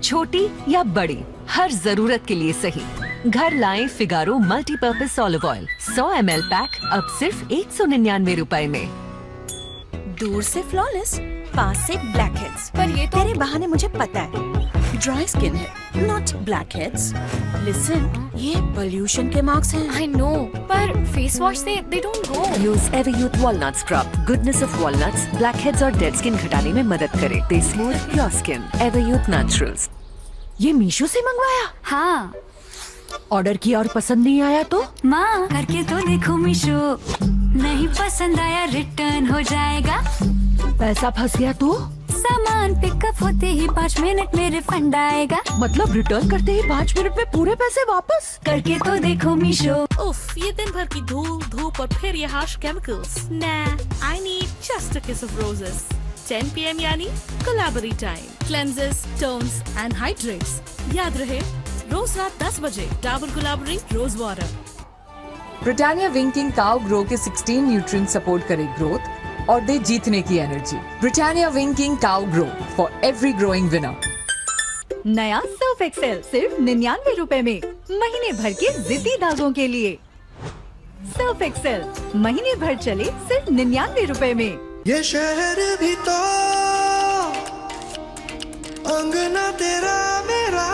छोटी या बड़ी, हर जरूरत के लिए सही। घर लाएं Figaro multipurpose olive oil 100 ml pack अब सिर्फ 199 रुपए में। दूर से फ्लॉलेस, पास से ब्लैकहेड्स। पर ये तो तेरे बहाने मुझे पता है, ड्राई स्किन है, नॉट ब्लैकहेड्स। लिसन, ये पोल्यूशन के मार्क्स हैं। I know, पर फेस वॉश से they don't go. Use Everyuth walnut scrub. Goodness of walnuts blackheads और डेड स्किन घटाने में मदद करे। दे smooth your skin. Everyuth naturals. ये मीशो से मंगवाया? हाँ। ऑर्डर किया और पसंद नहीं आया तो? माँ करके तो देखो मीशो, नहीं पसंद आया रिटर्न हो जाएगा। पैसा फंस गया तो? सामान पिकअप होते ही 5 मिनट में रिफंड आएगा। मतलब रिटर्न करते ही 5 मिनट में पूरे पैसे वापस? करके तो देखो मीशो। उफ, ये दिन भर की धूल धूप और फिर ये harsh chemicals. Nah, I need just a kiss of roses. 10 PM यानी Gulabari time. Cleanses, tones and hydrates। याद रहे, रोज रात 10 बजे Dabur Gulabari rose water. Britannia winking cow grow के 16 न्यूट्रिएंट सपोर्ट करे ग्रोथ और दे जीतने की energy. Britannia winking cow grow for every growing winner. नया सर्फ एक्सेल सिर्फ 99 रुपए में, महीने भर के जिद्दी दागों के लिए। सर्फ एक्सेल महीने भर चले सिर्फ 99 रुपए में। ये शहर भी तो अंगना तेरा मेरा,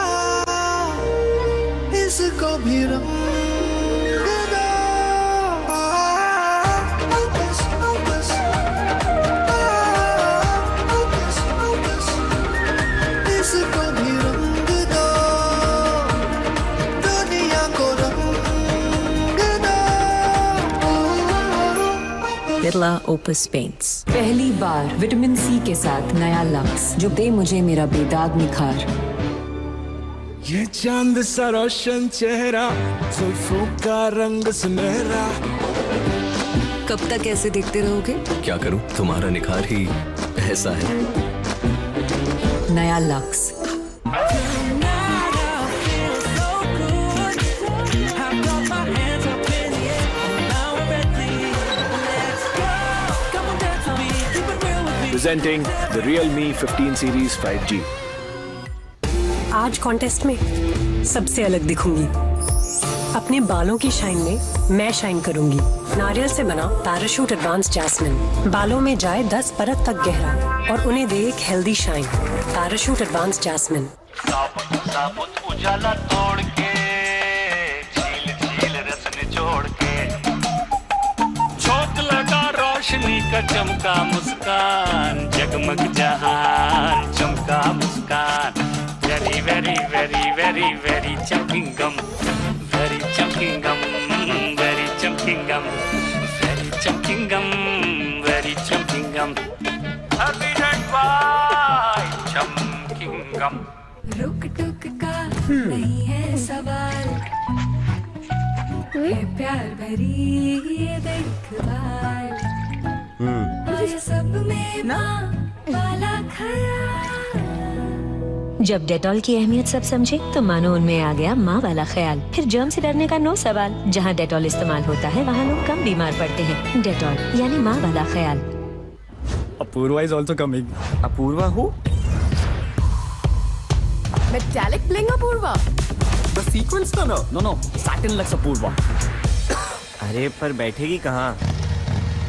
इसको भी रंग दो। इसको भी रंग दो, दुनिया को रंग दो। Birla opus paints. पहली बार विटामिन सी के साथ नया लक्स, जो दे मुझे मेरा बेदाग निखार। ये चांद सा रोशन चेहरा, जुल्फों का रंग सुनहरा। कब तक ऐसे देखते रहोगे? क्या करूं, तुम्हारा निखार ही ऐसा है। नया lux. Presenting the Realme 15 Series 5G। आज कॉन्टेस्ट में सबसे अलग दिखूंगी। अपने बालों की शाइन में मैं शाइन करूंगी। नारियल से बना पैराशूट एडवांस जैस्मिन बालों में जाए 10 परत तक गहरा और उन्हें दे एक healthy shine. Parachute advance jasmine. साबुत उजाला तोड़ के, झील झील रस निचोड़ के, झोंक लगा रोशनी का चमका मुस्कान, जगमग जहान चमका मुस्कान। Very, very, very, very, very chunking gum, very chunking gum, very chunking gum, very chunking gum, very chunking gum. Happy by chunking gum. रुक टुक का नहीं है सवाल, है प्यार भरी ये देखभाल। ये सब में माँ वाला ख्याल। जब डेटॉल की अहमियत सब समझे तो मानो उनमें आ गया माँ वाला ख्याल। फिर जर्म से डरने का नो सवाल। जहाँ डेटॉल इस्तेमाल होता है वहाँ लोग कम बीमार पड़ते हैं। डेटॉल यानी माँ वाला ख्याल। Apurva is also coming. Apurva who? Metallic bling Apurva? The sequence का ना? No, Satin Lux Apurva. अरे पर बैठेगी कहाँ?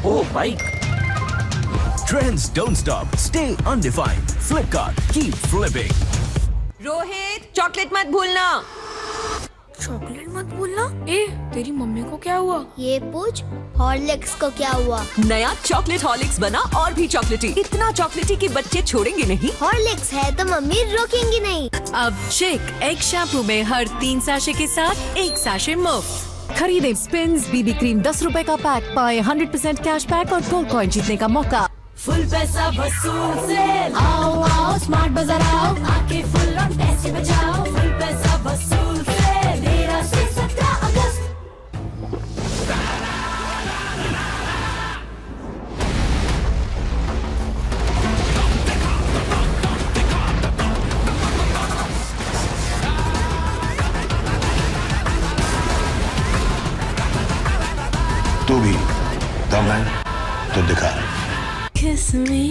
Oh bike. Trends don't stop. Stay undefined. Flipkart. Keep flipping. Rohit, chocolate मत भूलना। चॉकलेट मत भूलना। ए, तेरी मम्मी को क्या हुआ? ये पूछ हॉर्लिक्स को क्या हुआ? नया चॉकलेट हॉर्लिक्स बना और भी चॉकलेटी। इतना चॉकलेटी कि बच्चे छोड़ेंगे नहीं। हॉर्लिक्स है तो मम्मी रोकेंगी नहीं। अब चिक एग शैम्पू में हर 3 सैशे के साथ 1 सैशे मुफ्त। खरीदें स्पिन्स बीबी क्रीम 10 रुपए का पैक, पाए 100% कैशबैक और गोल्ड कॉइन जीतने का मौका। फुल पैसा वसूल से आओ आओ स्मार्ट बाजार आओ, आके फुल ऑन पैसे बचाओ। फुल पैसा वसूल से 13 से 17 अगस्त। तू भी दम है तो दिखा। Kiss me,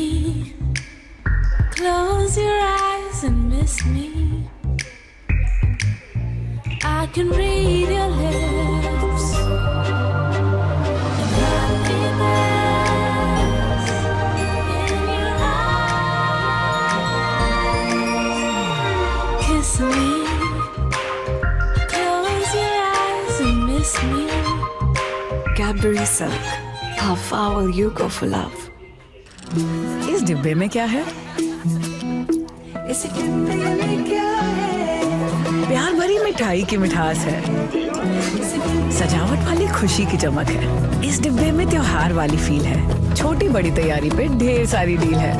close your eyes and miss me. can read your lips. And happiness in your eyes. Kiss me. Close your eyes and miss me. Cadbury Silk. How far will you go for love? इस डिब्बे में क्या है? इस डिब्बे में क्या है? प्यार भरी मिठाई की मिठास है, सजावट वाली खुशी की चमक है। इस डिब्बे में त्योहार वाली फील है, छोटी बड़ी तैयारी पे ढेर सारी डील है।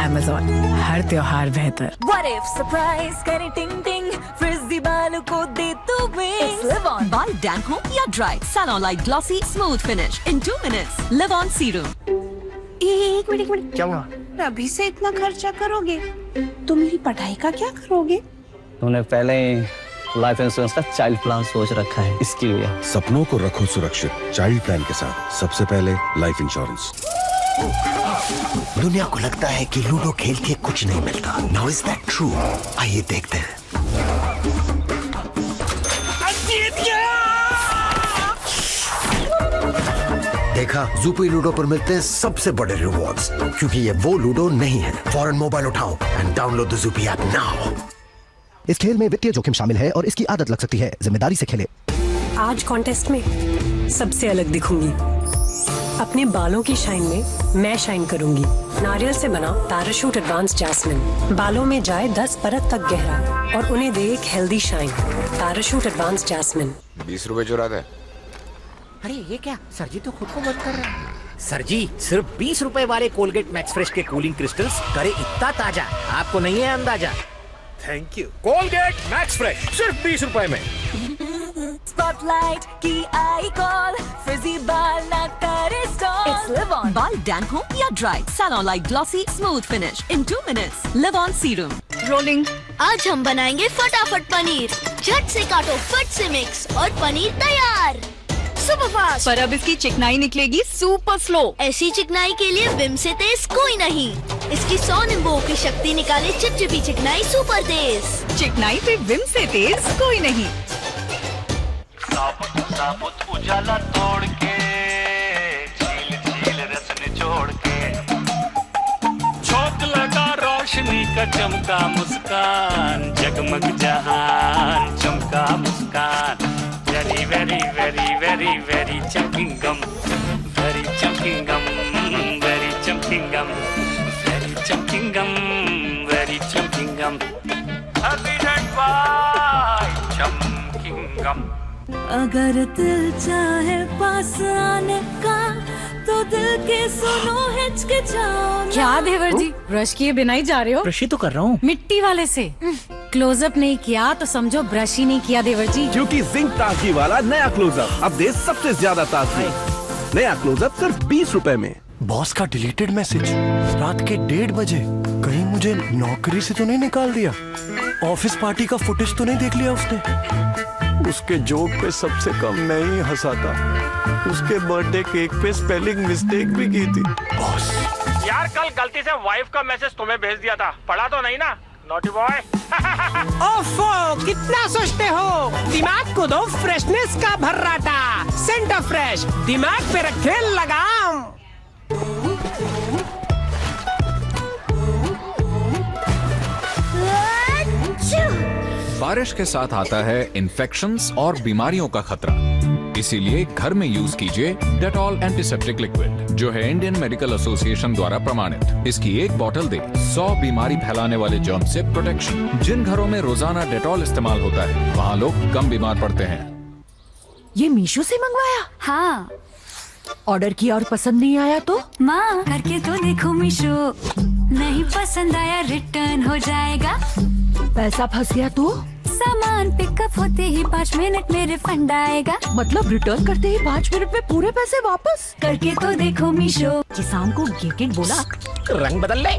Amazon, हर त्योहार बेहतर। What if surprise करे टिंग टिंग, फ्रिजी बालों को दे तू wings. It's Live On. बाल डैंक हो या dry, salon like glossy smooth finish in 2 minutes. Live On serum. एक मिनट क्या हुआ? अभी से इतना खर्चा करोगे तो मेरी पढ़ाई का क्या करोगे? तूने पहले लाइफ इंश्योरेंस का चाइल्ड प्लान सोच रखा है, इसके लिए। सपनों को रखो सुरक्षित चाइल्ड प्लान के साथ। सबसे पहले लाइफ इंश्योरेंस। दुनिया को लगता है कि लूडो खेल के कुछ नहीं मिलता। Now is that true? आइए देखते हैं। देखा, ज़ुपी लूडो पर मिलते हैं सबसे बड़े रिवॉर्ड्स, क्योंकि ये वो लूडो नहीं है। फौरन मोबाइल उठाओ and download the Zupee app now. इस खेल में वित्तीय जोखिम शामिल है और इसकी आदत लग सकती है। जिम्मेदारी से खेलें। आज कॉन्टेस्ट में सबसे अलग दिखूंगी। अपने बालों की शाइन में मैं शाइन करूंगी। नारियल से बना पैराशूट एडवांस जैस्मिन बालों में जाए 10 परत तक गहरा और उन्हें दे एक healthy shine. Parachute advance jasmine. 20 रुपए चुरा दे। अरे ये क्या, सर जी तो खुद को बंद कर रहे हैं। सर जी, सिर्फ 20 रुपए वाले कोलगेट मैक्स फ्रेश के कूलिंग क्रिस्टल्स करे इतना ताजा, आपको नहीं है अंदाजा। Thank you. Colgate max fresh सिर्फ 20 रुपए में। स्पॉटलाइट की आई कॉल, फ्रिजी बाल ना करे स्टॉल। It's Live On. बाल डैंक हो या dry, salon like glossy smooth finish in 2 minutes. Live On serum. Rolling. आज हम बनाएंगे फटाफट पनीर। झट से काटो, फट से मिक्स और पनीर तैयार। Super fast. पर अब इसकी चिकनाई निकलेगी सुपर स्लो। ऐसी चिकनाई के लिए विम से तेज कोई नहीं। इसकी 100 नींबुओं की शक्ति निकाले चिपचिपी चिकनाई सुपर तेज। चिकनाई पे विम से तेज कोई नहीं। साबुत साबुत उजाला तोड़ के, झील झील रस निचोड़ के, झोंक लगा रोशनी का चमका मुस्कान, जगमग जहान चमका मुस्कान। Very very very very very चमकिंग गम, वेरी चमकिंग गम, वेरी चमकिंग गम, वेरी चमकिंग गम, वेरी चमकिंग गम। हैप्पी डेट बाय चमकिंग गम। अगर दिल चाहे पास आने का, तो दिल के सुनो हिचकिचाओ ना। क्या देवर जी, ब्रश किए बिना ही जा रहे हो? ब्रश ही तो कर रहा हूँ। मिट्टी वाले से क्लोजअप नहीं किया तो समझो ब्रश ही नहीं किया देवर जी। क्योंकि जिंक ताजगी वाला नया क्लोजअप अब दे सबसे ज्यादा ताजगी। नया क्लोजअप सिर्फ 20 रुपए में। बॉस का डिलीटेड मैसेज रात के 1:30 बजे। कहीं मुझे नौकरी से तो नहीं निकाल दिया? ऑफिस पार्टी का फुटेज तो नहीं देख लिया उसने? उसके जोक पे सबसे कम मैं ही हंसा था। उसके बर्थडे केक पे स्पेलिंग मिस्टेक भी की थी। बॉस यार, कल गलती से वाइफ का मैसेज तुम्हें भेज दिया था, पढ़ा तो नहीं ना? Naughty boy. ओफो, कितना सोचते हो? दिमाग को दो फ्रेशनेस का भर्राटा। सेंटर फ्रेश, दिमाग पे रखे लगाम। बारिश के साथ आता है इन्फेक्शंस और बीमारियों का खतरा, इसीलिए घर में यूज कीजिए डेटॉल एंटीसेप्टिक लिक्विड, जो है इंडियन मेडिकल एसोसिएशन द्वारा प्रमाणित। इसकी एक बोतल दे 100 बीमारी फैलाने वाले जर्म से प्रोटेक्शन। जिन घरों में रोजाना डेटॉल इस्तेमाल होता है, वहाँ लोग कम बीमार पड़ते हैं। ये मीशो से मंगवाया? हाँ। ऑर्डर किया और पसंद नहीं आया तो? माँ, करके तो देखो मीशो, नहीं पसंद आया रिटर्न हो जाएगा। पैसा फंस गया तो? सामान पिकअप होते ही 5 मिनट में रिफंड आएगा। मतलब रिटर्न करते ही 5 मिनट में पूरे पैसे वापस? करके तो देखो मीशो। किसान को गिरगिट बोला, रंग बदल ले,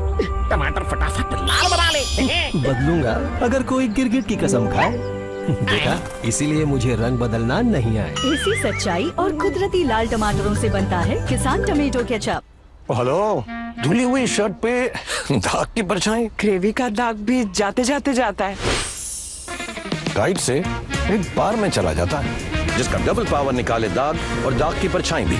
टमाटर फटाफट लाल बना ले। बदलूंगा अगर कोई गिरगिट की कसम खाए। देखा, इसीलिए मुझे रंग बदलना नहीं आए। ऐसी सच्चाई और कुदरती लाल टमाटरों से बनता है किसान टमेटो केचप। हेलो, धुली हुई शर्ट पे दाग की परछाई। ग्रेवी का दाग भी जाते जाते जाता है। गाइड से एक बार में चला जाता है, जिसका डबल पावर निकाले दाग और दाग की परछाई भी,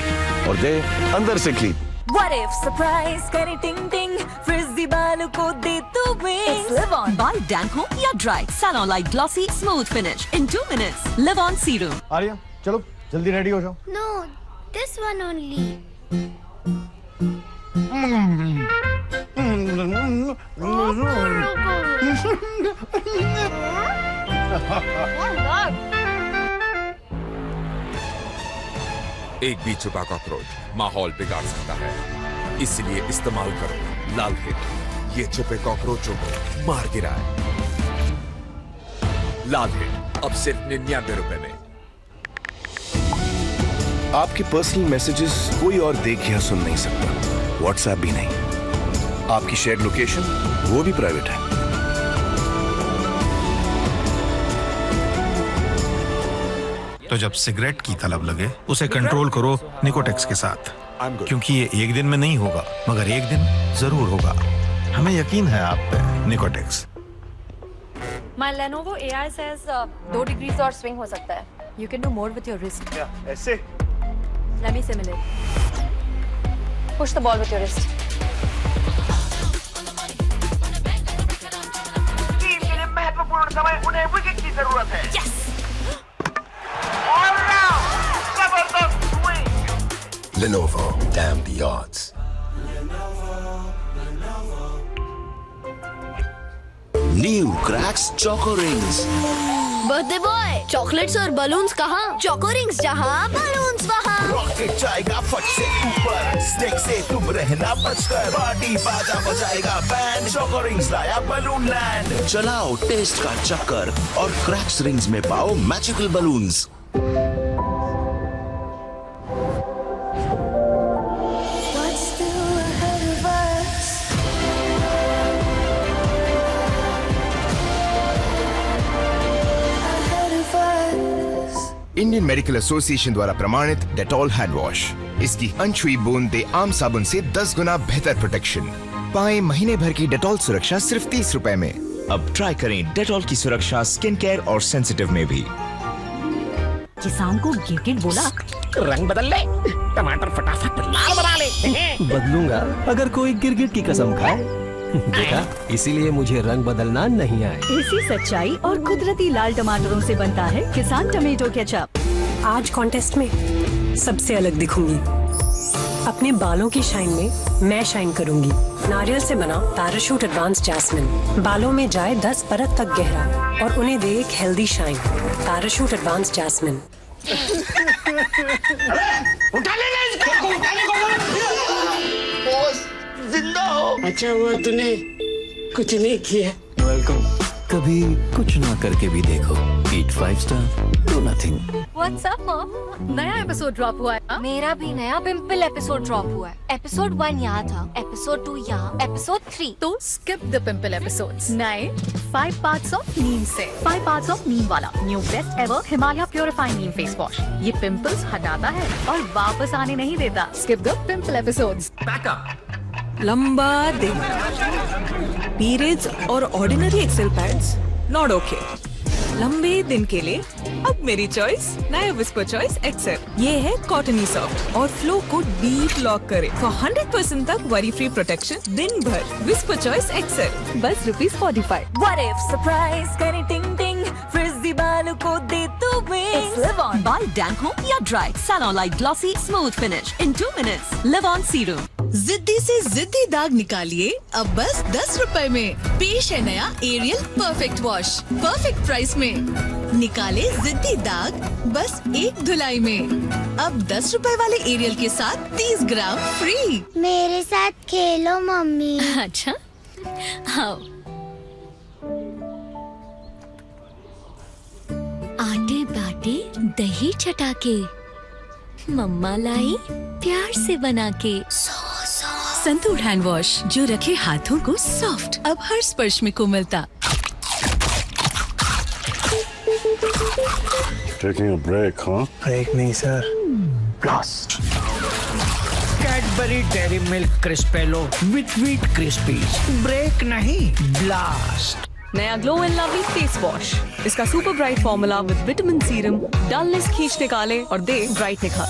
और दे अंदर से क्लीन। What if surprise करे टिंग टिंग, फ्रिजी बालों को दे तू wings. Live on by Danko या dry salon like glossy smooth finish in 2 minutes. Live on serum. Arya चलो जल्दी रेडी हो जाओ। No, this one only. एक भी छुपा कॉकरोच माहौल बिगाड़ सकता है, इसलिए इस्तेमाल करो लाल हिट। ये छुपे कॉकरोचों को मार गिराए। लाल हिट अब सिर्फ 99 रुपए में। आपके पर्सनल मैसेजेस कोई और देख या सुन नहीं सकता, व्हाट्सएप भी नहीं, आपकी शेयर लोकेशन वो भी प्राइवेट है। तो जब सिगरेट की तलब लगे उसे कंट्रोल करो निकोटेक्स के साथ, क्योंकि ये एक दिन में नहीं होगा, मगर एक दिन जरूर होगा। हमें यकीन है आप पे। Nicotex. My Lenovo AI says 2 degrees और swing हो सकता है. You can do more with your wrist. ऐसे? Let me simulate. Push the ball with your wrist. Team के लिए महत्वपूर्ण समय, उन्हें विकेट की जरूरत है। Yes! Lenovo, damn the odds. New Cracks Choco Rings. Birthday boy, chocolates और बलून्स कहाँ? चोको रिंग्स जहाँ, बलून्स वहाँ। रॉकेट जाएगा फट से ऊपर, स्नेक से तुम रहना बचकर, पार्टी बाजा बजाएगा बैंड, चोको रिंग्स लाया बलून लैंड। चलाओ टेस्ट का चक्कर और क्रैक्स रिंग्स में पाओ magical balloons. Indian medical association द्वारा प्रमाणित डेटॉल हैंड वॉश। इसकी अनछुई बूंद दे आम साबुन से 10 गुना बेहतर प्रोटेक्शन। पाएं महीने भर की डेटॉल सुरक्षा सिर्फ 30 रुपए में। अब ट्राई करें डेटॉल की सुरक्षा स्किन केयर और सेंसिटिव में भी। किसान को गिरगिट बोला, रंग बदल ले, टमाटर फटाफट लाल बना ले। बदलूंगा अगर कोई गिरगिट की कसम खाए। देखा, इसीलिए मुझे रंग बदलना नहीं आए। इसी सच्चाई और कुदरती लाल टमाटरों से बनता है किसान टमेटो केचप। आज कॉन्टेस्ट में सबसे अलग दिखूंगी। अपने बालों की शाइन में मैं शाइन करूंगी। नारियल से बना पैराशूट एडवांस जैस्मिन बालों में जाए 10 परत तक गहरा और उन्हें दे एक healthy shine. Parachute advance jasmine. उठा लेना इसको, उठाने को बॉस जिंदा हो। अच्छा हुआ तूने कुछ नहीं किया। वेलकम। कभी कुछ ना करके भी देखो। Eat 5 star, do nothing. What's up, Mom? नया एपिसोड ड्रॉप हुआ है। मेरा भी नया पिंपल एपिसोड ड्रॉप हुआ है। एपिसोड 1 यहाँ था, एपिसोड 2 यहाँ, एपिसोड 3। तो skip the पिंपल एपिसोड्स। नए 5 parts of नीम से 5 parts of नीम वाला new best ever Himalaya purifying neem face wash. ये पिंपल्स हटाता है और वापस आने नहीं देता। Skip the pimple episodes. लंबा दिन, पीरियड्स और ordinary excel pads not okay. लंबे दिन के लिए अब मेरी चॉइस नया विस्पर चॉइस एक्सेल। ये है कॉटनी सॉफ्ट और फ्लो को डीप लॉक करे फॉर 100% तक वरी फ्री प्रोटेक्शन दिन भर। विस्पर चॉइस एक्सेल बस ₹45। What if surprise करे टिंग टिंग, फ्रिजी बालों को दे तू wings. Live on by Danko या dry salon like glossy smooth finish in 2 minutes. Live on serum. जिद्दी से जिद्दी दाग निकालिए अब बस 10 रुपए में। पेश है नया Ariel perfect wash perfect price में। निकाले जिद्दी दाग बस एक धुलाई में। अब 10 रुपए वाले एरियल के साथ 30 ग्राम फ्री। मेरे साथ खेलो मम्मी। अच्छा आओ। आटे बाटे दही चटाके, मम्मा लाई प्यार से बना के। संतूर हैंड वॉश जो रखे हाथों को सॉफ्ट, अब हर स्पर्श में कोमलता। Taking a break, huh? Break नहीं sir, blast. Cadbury Dairy Milk Crispello with wheat crispies. Break नहीं, ब्लास्ट। नया glow and lovely face wash. इसका super bright formula with vitamin serum dullness खींच निकाले और दे ब्राइट निखार।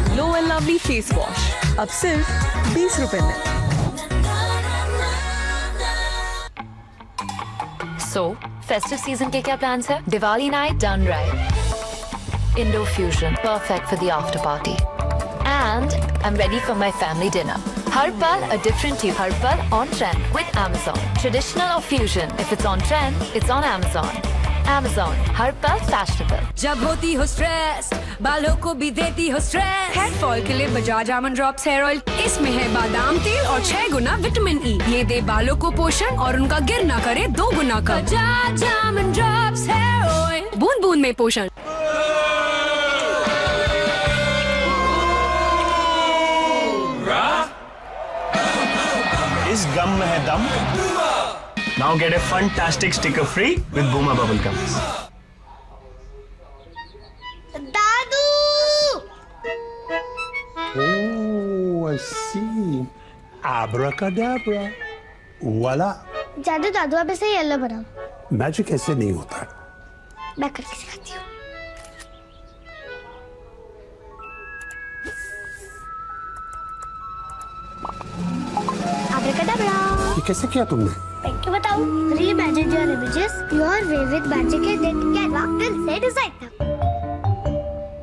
Glow and lovely face wash अब सिर्फ 20 रुपए में। So, festive season के क्या plans है? Diwali night done right. Indo fusion, perfect for the after party. And I'm ready for my family dinner. Har pal a different tune. Har pal on trend with Amazon. Traditional or fusion, if it's on trend, it's on Amazon. Amazon, हर पल fashionable. जब होती हो stress, बालों को भी देती हो stress. Hair fall के लिए Bajaj almond drops hair oil. इसमें है बादाम तेल और 6 गुना विटामिन ई। ये दे बालों को पोषण और उनका गिर ना करे 2 गुना का। Bajaj almond drops hair oil, बूंद बूंद में पोषण। इस गम में है दम। Now get a fantastic sticker free with Booma Bubble Gums. Dadu! Oh, I see. Abracadabra. Voila. जादू दादू अब ऐसे येलो बनाओ। मैजिक ऐसे नहीं होता। मैं करके सिखाती हूँ। Abracadabra. ये कैसे किया तुमने? क्यों बताऊं? Reimagine your images your way with magic that Canva will say decide था।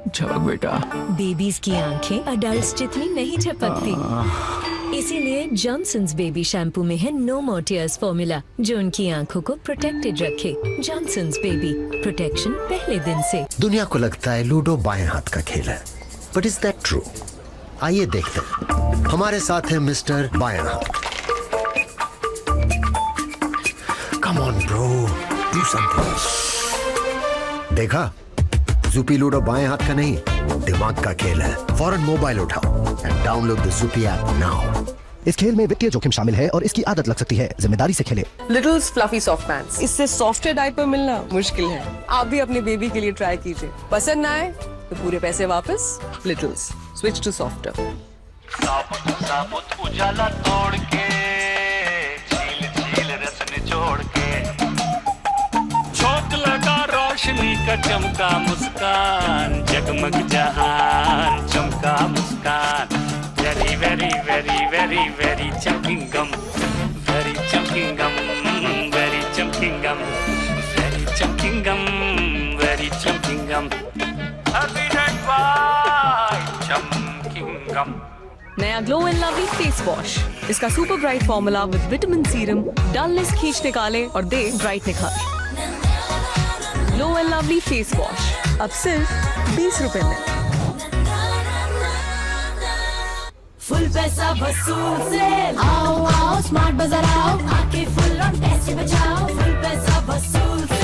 झपक बेटा। बेबीज की आंखें अडल्ट्स जितनी नहीं झपकती, इसीलिए जॉनसन्स बेबी शैम्पू में है नो मोर टीयर्स फॉर्मूला, जो उनकी आंखों को प्रोटेक्टेड रखे। जॉनसन्स बेबी प्रोटेक्शन पहले दिन से। दुनिया को लगता है लूडो बाएं हाथ का खेल है, बट इज दैट ट्रू? आइए देखते हैं। हमारे साथ है मिस्टर बाएं हाथ। Come on, bro. Do something. देखा? ज़ूपी लूडो बाएं हाथ का नहीं, दिमाग का खेल है। फौरन मोबाइल उठाओ and download the Zupee app now. इस खेल में वित्तीय जोखिम शामिल है और इसकी आदत लग सकती है। जिम्मेदारी से खेलें। लिटिल्स फ्लफी सॉफ्ट पैंट्स, इससे सॉफ्टवेयर डायपर मिलना मुश्किल है। आप भी अपने बेबी के लिए ट्राई कीजिए। पसंद ना आए तो पूरे पैसे वापस। Littles switch to softer. साबुत उजाला तोड़ के झील झील रस निचोड़ के झोंक लगा रोशनी का चमका मुस्कान, जगमग जहान चमका मुस्कान। Very very very very very चमकिंग गम, वेरी चमकिंग गम, वेरी चमकिंग गम, वेरी चमकिंग गम, वेरी चमकिंग गम। हैप्पी डेट बाय चमकिंग गम। नया glow and lovely face wash. इसका super bright formula with vitamin serum dullness खींच निकाले और दे ब्राइट निखार। Glow and lovely face wash अब सिर्फ 20 रुपए में। फुल पैसा वसूल से आओ आओ स्मार्ट बाजार आओ, आके फुल ऑन टेस्ट बचाओ। फुल पैसा वसूल से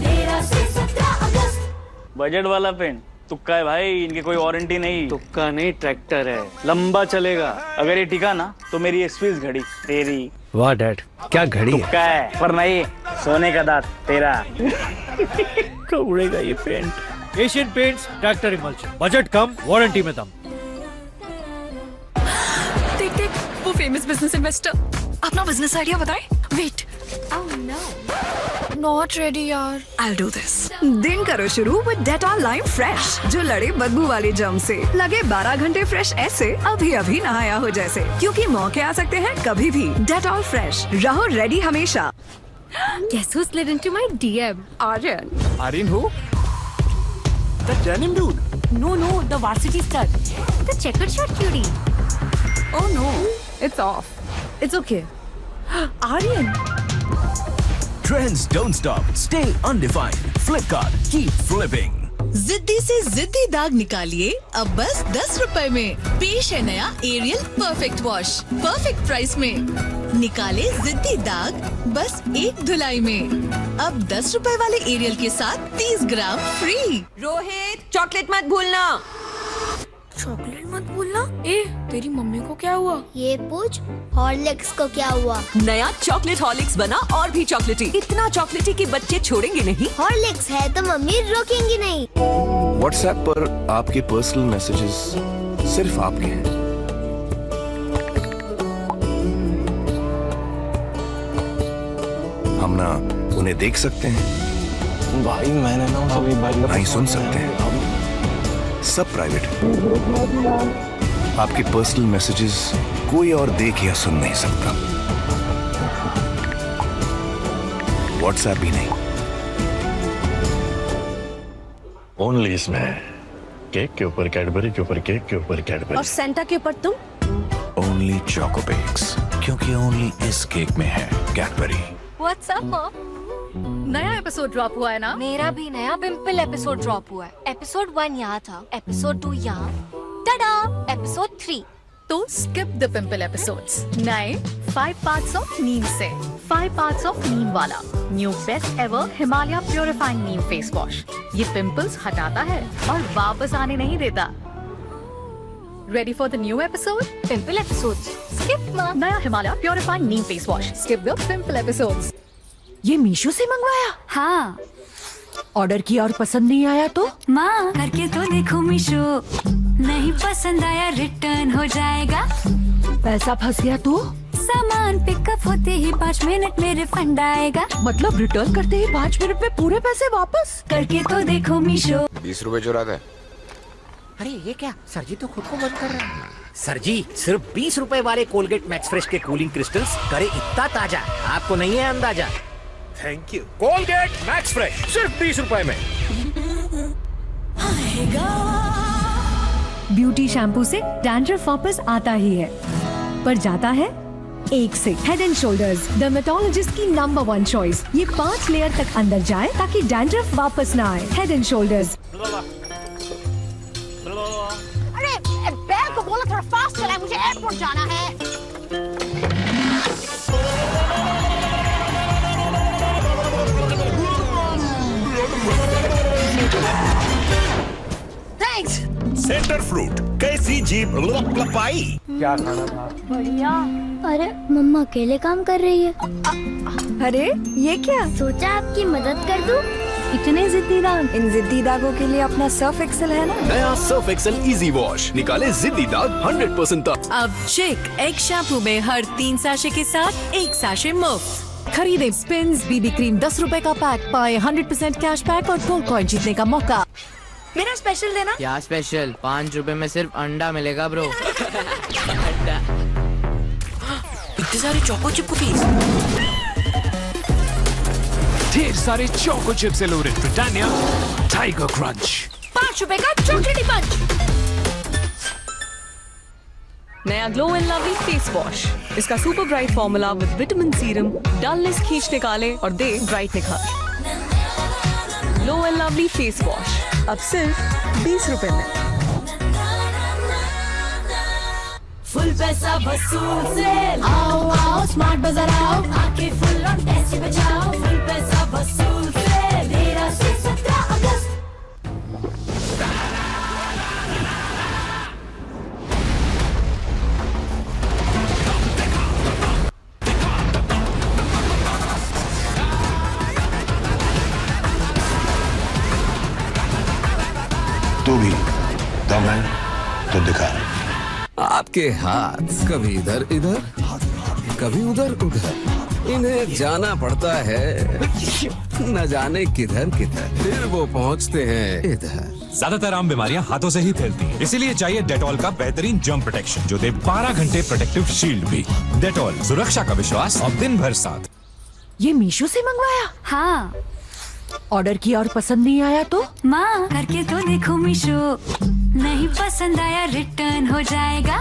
13 से 17 अगस्त। बजट वाला पेन तुक्का है भाई, इनकी कोई वारंटी नहीं। तुक्का नहीं, ट्रैक्टर है, लंबा चलेगा। अगर ये टिका ना तो मेरी एक स्विस घड़ी तेरी। वाह डैड, क्या घड़ी है? तुक्का है पर नहीं, सोने का दांत तेरा। कब उड़ेगा ये paint? Asian Paints Tractor emulsion, budget कम वारंटी में दम। देख देख वो फेमस बिजनेस इन्वेस्टर अपना बिजनेस आइडिया बताए। Wait, oh no, not ready यार। I'll do this. दिन करो शुरू with Dettol Lime Fresh, जो लड़े बदबू वाले जर्म से। लगे 12 घंटे फ्रेश ऐसे अभी अभी नहाया हो जैसे, क्योंकि मौके आ सकते हैं कभी भी। Dettol Fresh, रहो रेडी हमेशा। Guess who slid into my DM? Aryan. Aryan who? The denim dude. No, no, the varsity stud. The checkered shirt cutie. Oh no, it's off. It's okay. Aryan. Trends don't stop. Stay undefined. Flipkart. Keep flipping. जिद्दी से जिद्दी दाग निकालिए अब बस 10 रुपए में। पेश है नया Ariel perfect wash, perfect price में। निकाले जिद्दी दाग बस 1 धुलाई में। अब 10 रुपए वाले एरियल के साथ 30 ग्राम फ्री। रोहित, चॉकलेट मत भूलना। चॉकलेट मत भूलना। ए, तेरी मम्मी को क्या हुआ? ये पूछ हॉर्लिक्स को क्या हुआ? नया चॉकलेट हॉर्लिक्स बना और भी चॉकलेटी। इतना चॉकलेटी कि बच्चे छोड़ेंगे नहीं। हॉर्लिक्स है तो मम्मी रोकेंगी नहीं। व्हाट्सएप पर आपके पर्सनल मैसेजेस सिर्फ आपके हैं। ना उन्हें देख सकते हैं, भाई मैंने ना सभी भाई नहीं सुन सकते हैं, सब प्राइवेट है। आपके पर्सनल मैसेजेस कोई और देख या सुन नहीं सकता, व्हाट्सएप भी नहीं। ओनली इसमें केक के ऊपर कैडबरी के ऊपर केक के ऊपर कैडबरी और सेंटा के ऊपर तुम। ओनली चॉकोपेक्स, क्योंकि ओनली इस केक में है कैडबरी। What's up, Mom? नया एपिसोड ड्रॉप हुआ है ना? मेरा भी नया पिंपल एपिसोड ड्रॉप हुआ है। एपिसोड 1 यहाँ था, एपिसोड 2 यहाँ, टाडा एपिसोड 3। तो स्किप द पिंपल एपिसोड्स। नए 5 पार्ट्स ऑफ नीम से 5 पार्ट्स ऑफ नीम वाला new best ever Himalaya purifying neem face wash. ये पिंपल्स हटाता है और वापस आने नहीं देता। Ready for the new episode? Pimple episodes skip माँ। नया Himalaya purifying neem face wash. Skip the pimple episodes. ये मीशो से मंगवाया? हाँ। ऑर्डर किया और पसंद नहीं आया तो? माँ करके तो देखो मीशो, नहीं पसंद आया रिटर्न हो जाएगा। पैसा फंस गया तो? सामान पिकअप होते ही 5 मिनट में रिफंड आएगा। मतलब रिटर्न करते ही 5 मिनट में पूरे पैसे वापस? करके तो देखो मीशो। 20 रुपए चुरा गए। अरे ये क्या, सर जी तो खुद को बंद कर रहे हैं। सर जी सिर्फ 20 रुपए वाले कोलगेट मैक्स फ्रेश के कूलिंग क्रिस्टल्स करे इतना ताजा, आपको नहीं है अंदाजा। Thank you. Colgate max fresh सिर्फ 20 रुपए में। ब्यूटी शैम्पू से डैंड्रफ वापस आता ही है, पर जाता है एक से। हेड एंड शोल्डर्स डर्मेटोलॉजिस्ट की नंबर 1 चॉइस। ये 5 लेयर तक अंदर जाए ताकि डैंड्रफ वापस ना आए। Head and shoulders. अरे बैग को बोलो थोड़ा फास्ट चलाए, मुझे एयरपोर्ट जाना है। थैंक्स। सेंटर फ्रूट, कैसी जीप लपाई। क्या खाना था? बढ़िया। अरे मम्मा अकेले काम कर रही है। अरे ये क्या? सोचा आपकी मदद कर दूं। इतने जिद्दी दाग? इन जिद्दी दागों के लिए अपना सर्फ एक्सेल है ना। नया सर्फ एक्सेल इजी वॉश निकाले जिद्दी दाग 100% तक। अब चिक एग शैम्पू में हर 3 सैशे के साथ 1 सैशे मुफ्त। खरीदे स्पिन्स बीबी क्रीम 10 रुपए का पैक, पाए 100% कैशबैक और गोल्ड कॉइन जीतने का मौका। मेरा स्पेशल देना। क्या स्पेशल? 5 रुपए में सिर्फ अंडा मिलेगा ब्रो। इतने सारे चोको चिप कुकीज, ढेर सारे चोको चिप से लोडेड ब्रिटानिया टाइगर क्रंच। 5 रुपए का चॉकलेटी पंच। नया glow and lovely face wash. इसका super bright formula with vitamin serum dullness खींच निकाले और दे ब्राइट निखार। Glow and lovely face wash अब सिर्फ 20 रुपए में। फुल पैसा वसूल से आओ आओ स्मार्ट बाजार आओ, आके फुल ऑन टेस्ट बचाओ। फुल पैसा वसूल से 13 से 17 अगस्त। तू भी दम है तो दिखा। आपके हाथ कभी इधर इधर कभी उधर उधर, इन्हें जाना पड़ता है न जाने किधर किधर, फिर वो पहुंचते हैं इधर। ज्यादातर आम बीमारियां हाथों से ही फैलती हैं, इसीलिए चाहिए डेटॉल का बेहतरीन जर्म प्रोटेक्शन जो दे 12 घंटे प्रोटेक्टिव शील्ड भी। डेटॉल, सुरक्षा का विश्वास और दिन भर साथ। ये मीशो से मंगवाया? हाँ। ऑर्डर किया और पसंद नहीं आया तो? माँ करके तो देखो मीशो, नहीं पसंद आया रिटर्न हो जाएगा।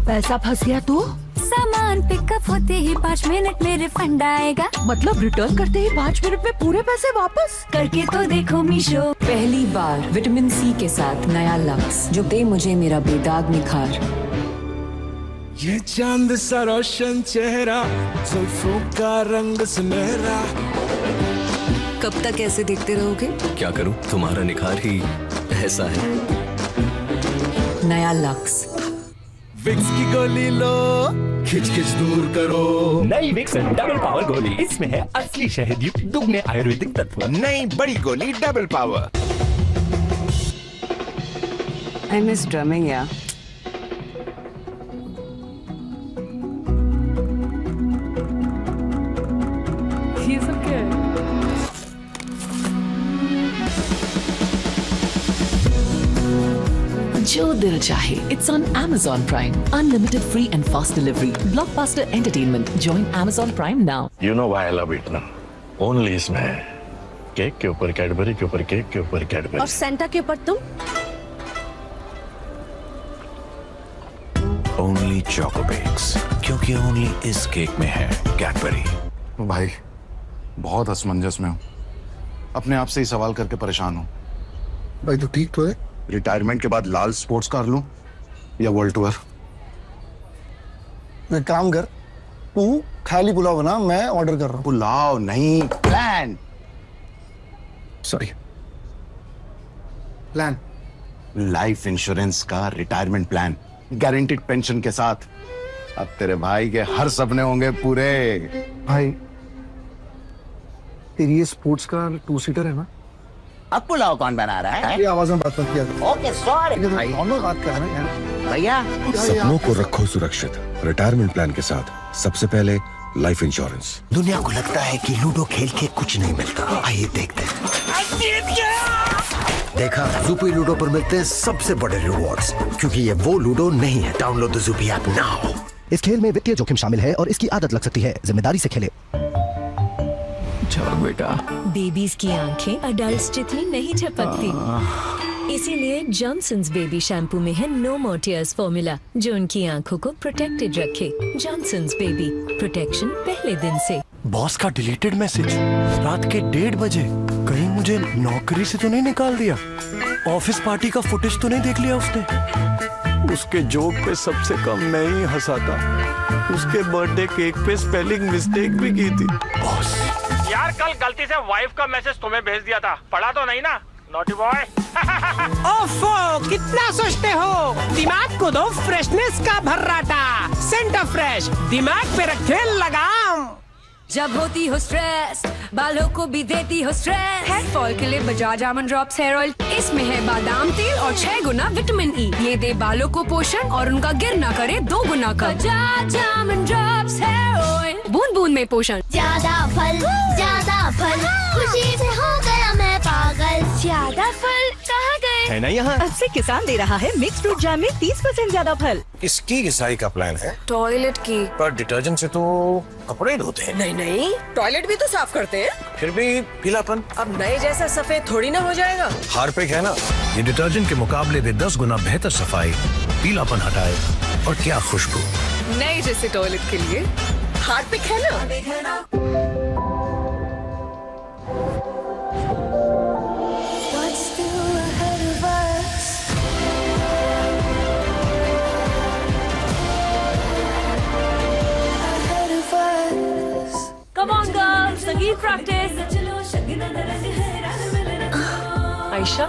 पैसा फंस गया तो? सामान पिकअप होते ही 5 मिनट में रिफंड आएगा। मतलब रिटर्न करते ही 5 मिनट में पूरे पैसे वापस? करके तो देखो मीशो। पहली बार विटामिन सी के साथ नया लक्स जो दे मुझे मेरा बेदाग निखार। ये चांद सा रोशन चेहरा, जुल्फों का रंग सुनहरा। कब तक ऐसे देखते रहोगे? क्या करूं, तुम्हारा निखार ही ऐसा है। नया लक्स। विक्स की गोली लो, खिच खिच दूर करो। नई विक्स डबल पावर गोली, इसमें है असली शहद युक्त दुगने आयुर्वेदिक तत्व। नई बड़ी गोली double power. I miss drumming, yeah. He's a है। जो दिल चाहे, it's on Amazon Prime. Unlimited free and fast delivery. Blockbuster entertainment. Join Amazon Prime now. You know why I love it ना? Only इसमें केक के ऊपर Cadbury के ऊपर केक के ऊपर कैडबरी और सेंटा के ऊपर तुम। ओनली चोको बेक्स, क्योंकि ओनली इस केक में है कैडबरी। भाई बहुत असमंजस में हूँ, अपने आप से ही सवाल करके परेशान हूँ। भाई तो ठीक तो है, रिटायरमेंट के बाद लाल स्पोर्ट्स कार लूं या वर्ल्ड टूर? एक काम कर, तू खाली पुलाव बना, मैं ऑर्डर कर रहा हूँ। पुलाव नहीं, plan. Sorry, plan. Life insurance का रिटायरमेंट प्लान, गारंटीड पेंशन के साथ। अब तेरे भाई के हर सपने होंगे पूरे। भाई तेरी ये स्पोर्ट्स कार 2 सीटर है ना? अब पुलाव कौन बना रहा है? ये आवाज में बात मत किया। ओके सॉरी भाई, हम लोग बात कर रहे हैं भैया। सपनों को रखो सुरक्षित रिटायरमेंट प्लान के साथ। सबसे पहले लाइफ इंश्योरेंस। दुनिया को लगता है कि लूडो खेल के कुछ नहीं मिलता, आइए देखते हैं। देखा, ज़ूपी लूडो पर मिलते हैं सबसे बड़े रिवॉर्ड्स, क्योंकि ये वो लूडो नहीं है। Download the Zupee app now. इस खेल में वित्तीय जोखिम शामिल है और इसकी आदत लग सकती है। जिम्मेदारी से खेलें। चलो बेटा। बेबीज की आंखें अडल्ट्स जितनी नहीं झपकती, इसीलिए जॉनसन्स बेबी शैम्पू में है नो मोर टीयर्स फॉर्मूला, जो उनकी आंखों को प्रोटेक्टेड रखे। जॉनसन्स बेबी, प्रोटेक्शन पहले दिन से। बॉस का डिलीटेड मैसेज रात के 1:30 बजे। कहीं मुझे नौकरी से तो नहीं निकाल दिया? ऑफिस पार्टी का फुटेज तो नहीं देख लिया उसने? उसके जोक पे सबसे कम मैं ही हंसा था। उसके बर्थडे केक पे स्पेलिंग मिस्टेक भी की थी। बॉस यार, कल गलती से वाइफ का मैसेज तुम्हें भेज दिया था, पढ़ा तो नहीं ना? Naughty boy. ओफो, कितना सोचते हो? दिमाग को दो फ्रेशनेस का भर्राटा। सेंटर फ्रेश, दिमाग पे रखे लगाम। जब होती हो स्ट्रेस, बालों को भी देती हो स्ट्रेस। हेयर फॉल के लिए Bajaj almond drops hair oil. इसमें है बादाम तेल और 6 गुना विटामिन ई। ये दे बालों को पोषण और उनका गिरना करे 2 गुना का। Bajaj almond drops hair oil, बूंद बूंद में पोषण। ज्यादा फल, खुशी से हो गया मैं पागल। ज्यादा फल कहाँ गए? है ना यहाँ? अब से किसान दे रहा है मिक्स फ्रूट जैम में 30% ज्यादा फल। इसकी घिसाई का प्लान है? टॉयलेट की। पर डिटर्जेंट से तो कपड़े धोते हैं। नहीं, टॉयलेट भी तो साफ करते हैं। फिर भी पीलापन। अब नए जैसा सफेद थोड़ी ना हो जाएगा। हार्पिक है ना, ये डिटर्जेंट के मुकाबले भी 10 गुना बेहतर सफाई, पीलापन हटाए और क्या खुशबू। नए जैसे टॉयलेट के लिए हार्पिक है ना। Come on girls, संगीत प्रैक्टिस। Ayesha,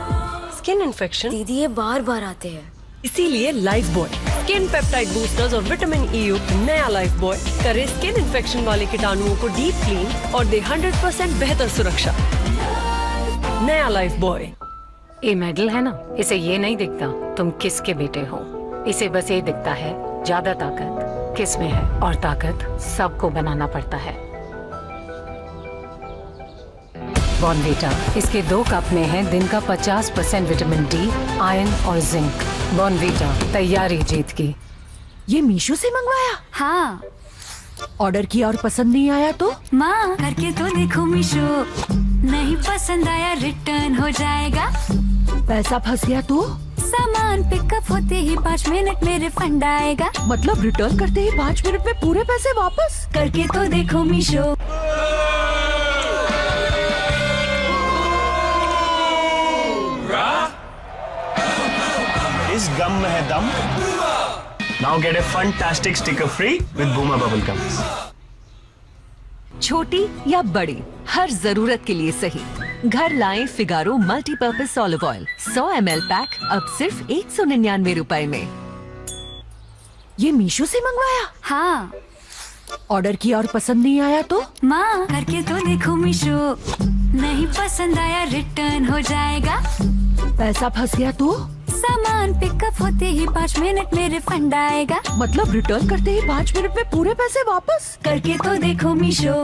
skin infection. दीदी ये बार आते हैं, इसीलिए life boy skin peptide boosters और विटामिन ई युक्त नया लाइफ बॉय करे स्किन इन्फेक्शन वाले कीटाणुओं को डीप क्लीन और दे 100% बेहतर सुरक्षा। नया लाइफ बॉय। ये मेडल है ना, इसे ये नहीं दिखता तुम किसके बेटे हो। इसे बस ये दिखता है ज्यादा ताकत किस में है, और ताकत सबको बनाना पड़ता है। बॉर्नवीटा, इसके 2 कप में है दिन का 50% विटामिन डी, आयरन और जिंक। बॉर्नवीटा, तैयारी जीत की। ये मीशो से मंगवाया? हाँ। ऑर्डर किया और पसंद नहीं आया तो? माँ करके तो देखो मीशो, नहीं पसंद आया रिटर्न हो जाएगा। पैसा फंस गया तो? सामान पिकअप होते ही 5 मिनट में रिफंड आएगा। मतलब रिटर्न करते ही 5 मिनट में पूरे पैसे वापस? करके तो देखो मीशो। इस गम में है दम। Now get a fantastic sticker free with Buma Bubble Gum. छोटी या बड़ी, हर जरूरत के लिए सही। घर लाएं Figaro multipurpose olive oil 100 ml pack अब सिर्फ 199 रुपए में। ये मीशो से मंगवाया? हाँ। ऑर्डर किया और पसंद नहीं आया तो? माँ करके तो देखो मीशो, नहीं पसंद आया रिटर्न हो जाएगा। पैसा फंस गया तो? सामान पिकअप होते ही 5 मिनट में रिफंड आएगा। मतलब रिटर्न करते ही 5 मिनट में पूरे पैसे वापस? करके तो देखो मीशो।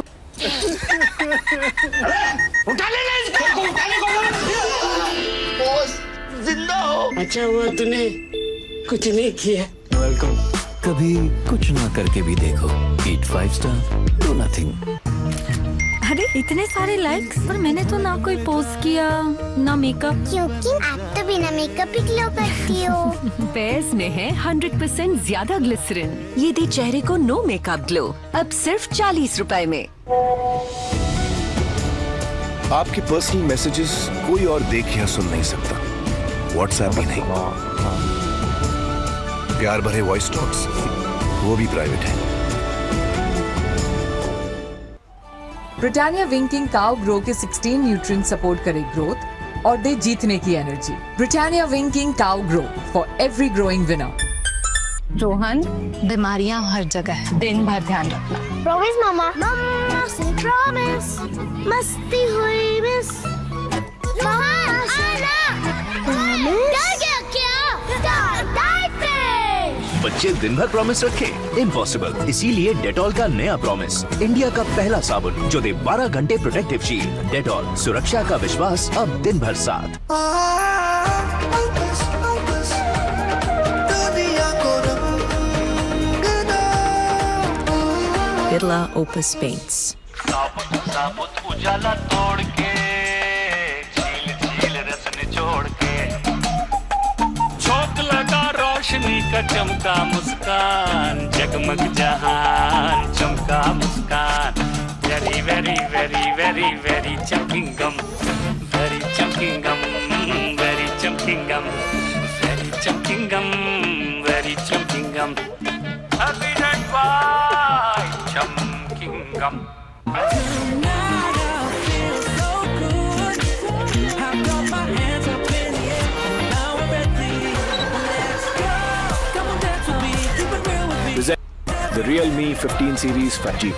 उठा लेना इसको, उठाने को बॉस जिंदा हो। अच्छा हुआ तूने कुछ नहीं किया। वेलकम। कभी कुछ ना करके भी देखो। ईट 5 स्टार, डू नथिंग। अरे इतने सारे लाइक्स, पर मैंने तो ना कोई पोस्ट किया ना मेकअप। क्योंकि आप तो बिना मेकअप ही ग्लो करती हो। पेयर्स में है 100% ज्यादा ग्लिसरीन। ये दे चेहरे को नो मेकअप ग्लो। अब सिर्फ 40 रुपए में। आपके पर्सनल मैसेजेस कोई और देख या सुन नहीं सकता। व्हाट्सएप भी नहीं। प्यार भरे वॉइस टॉक्स वो भी प्राइवेट है। ब्रिटानिया विंकिंग काउ ग्रो के 16 न्यूट्रिएंट सपोर्ट करे ग्रोथ और दे जीतने की energy. Britannia winking cow grow for every growing winner. Rohan, बीमारियां हर जगह है, दिन भर ध्यान रखना। प्रॉमिस मामा। मम्मा से प्रॉमिस। मस्ती हुई मिस। मामा आना। डर गया क्या? डाइट पे। बच्चे दिन भर प्रॉमिस रखे, इम्पॉसिबल। इसीलिए डेटॉल का नया प्रॉमिस, इंडिया का पहला साबुन जो दे 12 घंटे प्रोटेक्टिव शील्ड। डेटॉल, सुरक्षा का विश्वास अब दिन भर साथ। Birla opus paints. साबुत उजाला तोड़ के, झील झील रस निचोड़ के, झोंक लगा रोशनी का चमका मुस्कान, जगमग जहान चमका मुस्कान। Very very very very very चमकिंग गम, वेरी चमकिंग गम, वेरी चमकिंग गम, वेरी चमकिंग गम, वेरी चमकिंग गम। हैप्पी डेट बाय चमकिंग gum. The Realme 15 series 5G.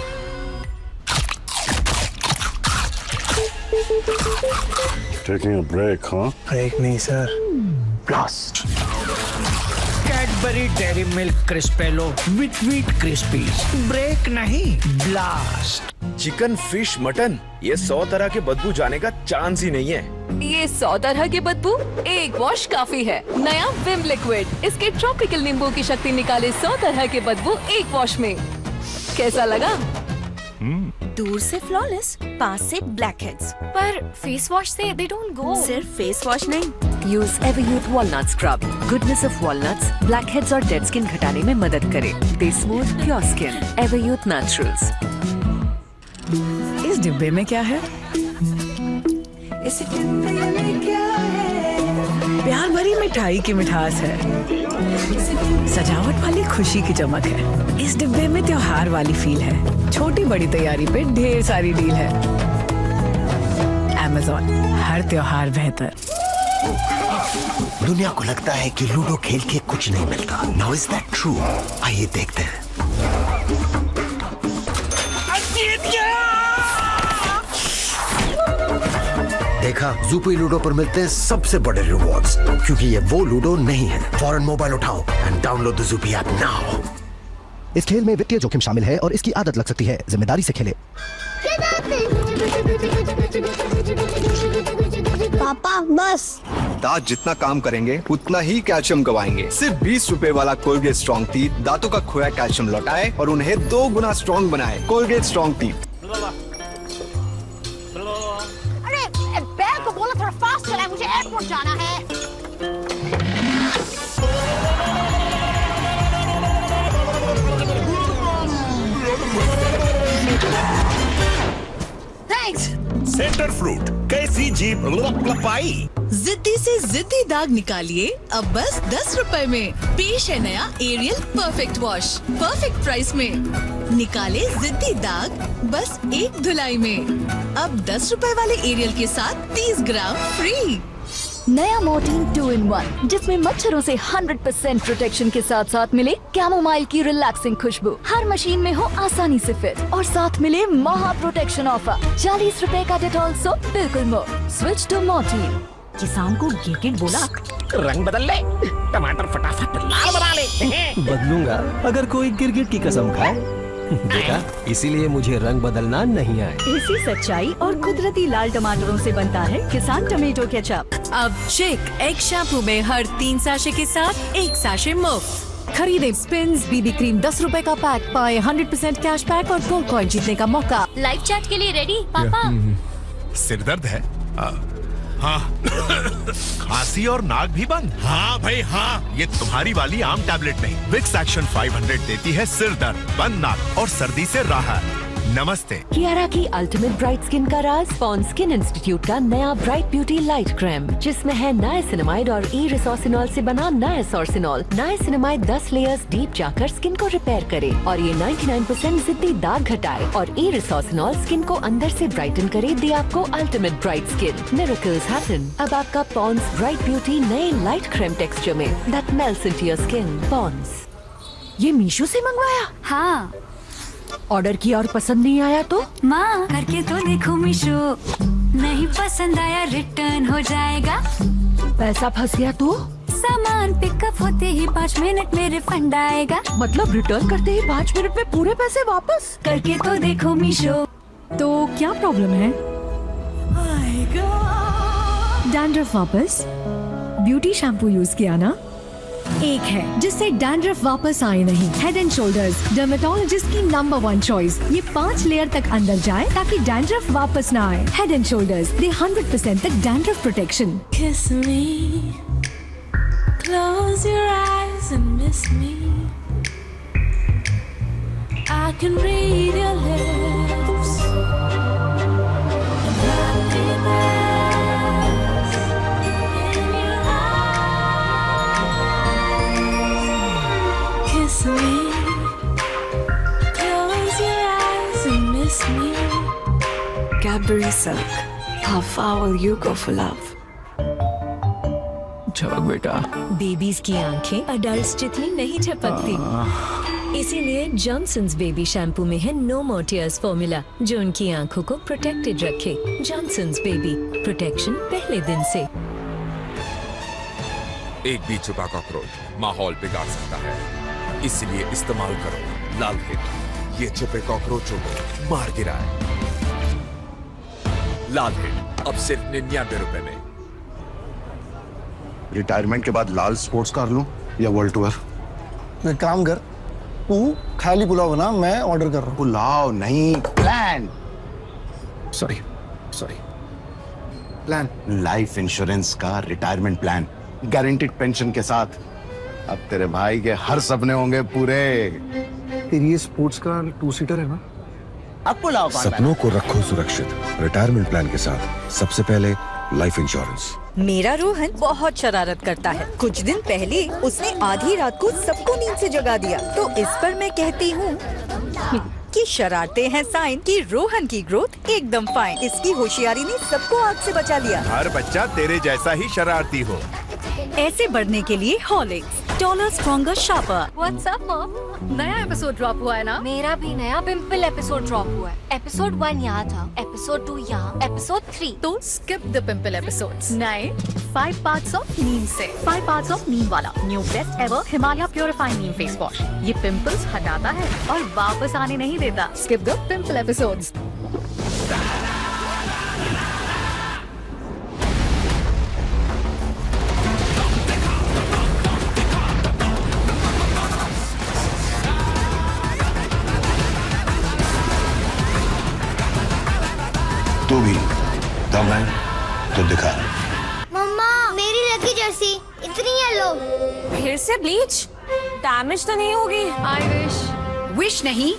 Taking a break, huh? Break नहीं sir, blast. Cadbury Dairy Milk Crispello with wheat crispies. Break नहीं, blast. Chicken, fish, mutton, ये 100 तरह के बदबू जाने का चांस ही नहीं है। ये 100 तरह के बदबू एक वॉश काफी है। नया विम लिक्विड, इसके ट्रॉपिकल नींबू की शक्ति निकाले 100 तरह के बदबू एक वॉश में। कैसा लगा? दूर से फ्लॉलेस, पास से ब्लैकहेड्स, पर फेस वॉश से दे डोंट गो। सिर्फ फेस वॉश नहीं, use Everyuth walnut scrub. Goodness of walnuts blackheads और डेड स्किन घटाने में मदद करे। दे smooth pure skin. Everyuth Naturals. इस डिब्बे में क्या है? इस डिब्बे में क्या है? प्यार भरी मिठाई की मिठास है, सजावट वाली खुशी की चमक है। इस डिब्बे में त्योहार वाली फील है। छोटी बड़ी तैयारी पे ढेर सारी डील है। Amazon, हर त्योहार बेहतर। दुनिया को लगता है कि लूडो खेल के कुछ नहीं मिलता। Now is that true? आइए देखते हैं। देखा, ज़ूपी लूडो पर मिलते हैं सबसे बड़े रिवॉर्ड्स, क्योंकि ये वो लूडो नहीं है। फौरन मोबाइल उठाओ and download the Zupee app now. इस खेल में वित्तीय जोखिम शामिल है और इसकी आदत लग सकती है। जिम्मेदारी से खेलें। पापा बस। दांत जितना काम करेंगे उतना ही कैल्शियम गवाएंगे। सिर्फ 20 रुपए वाला कोलगेट स्ट्रॉन्ग टीथ दांतों का खोया कैल्शियम लौटाए और उन्हें 2 गुना स्ट्रॉन्ग बनाए। Colgate strong teeth. अरे बैग को बोला थोड़ा फास्ट चलाए, मुझे एयरपोर्ट जाना है। थैंक्स। सेंटर फ्रूट, कैसी जीप लपाई। जिद्दी से जिद्दी दाग निकालिए अब बस 10 रुपए में। पेश है नया Ariel perfect wash, perfect price में। निकाले जिद्दी दाग बस 1 धुलाई में। अब 10 रुपए वाले एरियल के साथ 30 ग्राम फ्री। नया मोर्टीन 2-in-1, जिसमें मच्छरों से 100% प्रोटेक्शन के साथ साथ मिले कैमोमाइल की रिलैक्सिंग खुशबू। हर मशीन में हो आसानी से फिट और साथ मिले महा प्रोटेक्शन ऑफर। 40 रुपए का डेटॉल सोप बिल्कुल मुफ्त। Switch to Mortein. किसान को गिरगिट बोला, रंग बदल ले, टमाटर फटाफट लाल बना ले। बदलूंगा अगर कोई गिरगिट की कसम खाए। देखा, इसीलिए मुझे रंग बदलना नहीं आए। इसी सच्चाई और कुदरती लाल टमाटरों से बनता है किसान टमेटो केचप। अब चिक एग शैम्पू में हर 3 साशे के साथ 1 साशे मुफ्त। खरीदे स्पिन्स बीबी क्रीम 10 रुपए का पैक, पाए 100% कैशबैक और गोल्ड कॉइन जीतने का मौका। लाइव चैट के लिए रेडी पापा? सिर दर्द है? हाँ। खांसी और नाक भी बंद? हाँ भाई हाँ, ये तुम्हारी वाली आम टैबलेट नहीं, विक्स एक्शन 500 देती है सिर दर्द, बंद नाक और सर्दी से राहत। नमस्ते। कियारा की अल्टीमेट ब्राइट स्किन का राज पॉन्ड स्किन इंस्टीट्यूट का नया ब्राइट ब्यूटी लाइट क्रीम, जिसमें है नाइसिनामाइड और ई-रिसोसिनॉल से बना नाइसोर्सिनॉल। नाइसिनामाइड 10 लेयर्स डीप जाकर स्किन को रिपेयर करे और ये 99% जिद्दी दाग घटाए, और ई-रिसोसिनॉल स्किन को अंदर से ब्राइटन करे, दे आपको ultimate bright skin. Miracles happen. अब आपका पॉन्ड्स ब्राइट ब्यूटी नए लाइट क्रीम टेक्सचर में that melts into your skin. Pond's. ये मीशो से मंगवाया? हाँ। ऑर्डर किया और पसंद नहीं आया तो? माँ करके तो देखो मीशो, नहीं पसंद आया रिटर्न हो जाएगा। पैसा फंस गया तो? सामान पिकअप होते ही 5 मिनट में रिफंड आएगा। मतलब रिटर्न करते ही 5 मिनट में पूरे पैसे वापस? करके तो देखो मीशो। तो क्या प्रॉब्लम है? डैंड्रफ वापस? ब्यूटी शैम्पू यूज किया ना? एक है जिससे डैंड्रफ वापस आए नहीं। हेड एंड शोल्डर्स, डर्मेटोलॉजिस्ट की नंबर 1 चॉइस। ये 5 लेयर तक अंदर जाए ताकि डैंड्रफ वापस ना आए। हेड एंड शोल्डर्स दे 100% तक dandruff protection. Kiss me, close your eyes and miss me. I can read your lips. And happiness in your eyes. Kiss me, close your eyes and miss me. Cadbury Silk. How far will you go for love? झपक बेटा। Babies की आंखें adults जितनी नहीं झपकती, इसीलिए Johnson's baby shampoo में है no more tears formula, जो उनकी आंखों को प्रोटेक्टेड रखे। जॉनसन्स बेबी, प्रोटेक्शन पहले दिन से। एक भी छुपा कॉकरोच माहौल बिगाड़ सकता है, इसलिए इस्तेमाल करो लाल हिट। ये छुपे कॉकरोचों को मार गिराए। लाल हिट अब सिर्फ 99 रुपए में। रिटायरमेंट के बाद लाल स्पोर्ट्स कार लूं या वर्ल्ड टूर? एक काम कर, तू खाली पुलाव बना, मैं ऑर्डर कर रहा हूँ। पुलाव नहीं, plan. Sorry plan. Life insurance का रिटायरमेंट प्लान, गारंटीड पेंशन के साथ। अब तेरे भाई के हर सपने होंगे पूरे। तेरी ये स्पोर्ट्स कार 2 सीटर है ना? अब पुलाव सपनों को रखो सुरक्षित रिटायरमेंट प्लान के साथ। सबसे पहले लाइफ इंश्योरेंस। मेरा रोहन बहुत शरारत करता है। कुछ दिन पहले उसने आधी रात को सबको नींद से जगा दिया, तो इस पर मैं कहती हूँ कि शरारतें हैं साइन कि रोहन की ग्रोथ एकदम फाइन। इसकी होशियारी ने सबको आग से बचा लिया। हर बच्चा तेरे जैसा ही शरारती हो। ऐसे बढ़ने के लिए Horlicks, taller, stronger, sharper. What's up, Mom? नया एपिसोड ड्रॉप हुआ है ना? मेरा भी नया पिंपल एपिसोड ड्रॉप हुआ है। एपिसोड 1 यहाँ था, एपिसोड 2 यहाँ, एपिसोड 3। तो skip the pimple episodes. नए 5 parts of नीम से 5 parts of नीम वाला new best ever Himalaya purifying neem face wash. ये पिंपल्स हटाता है और वापस आने नहीं देता। Skip the pimple episodes. तू भी दम है तो दिखा। मम्मा मेरी लकी जर्सी इतनी येलो। फिर से ब्लीच? डैमेज तो नहीं होगी? आई विश नहीं,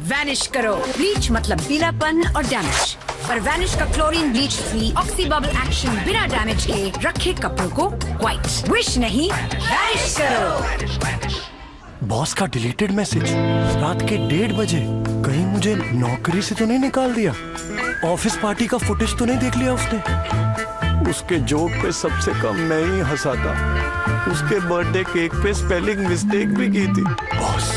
वैनिश करो। ब्लीच मतलब पीलापन और डैमेज, पर वैनिश का chlorine bleach free oxy bubble action बिना डैमेज के रखे कपड़ों को व्हाइट। विश नहीं, वैनिश करो। बॉस का डिलीटेड मैसेज रात के 1:30 बजे। कहीं मुझे नौकरी से तो नहीं निकाल दिया? ऑफिस पार्टी का फुटेज तो नहीं देख लिया उसने? उसके जोक पे सबसे कम मैं ही हंसा था। उसके बर्थडे केक पे स्पेलिंग मिस्टेक भी की थी। बॉस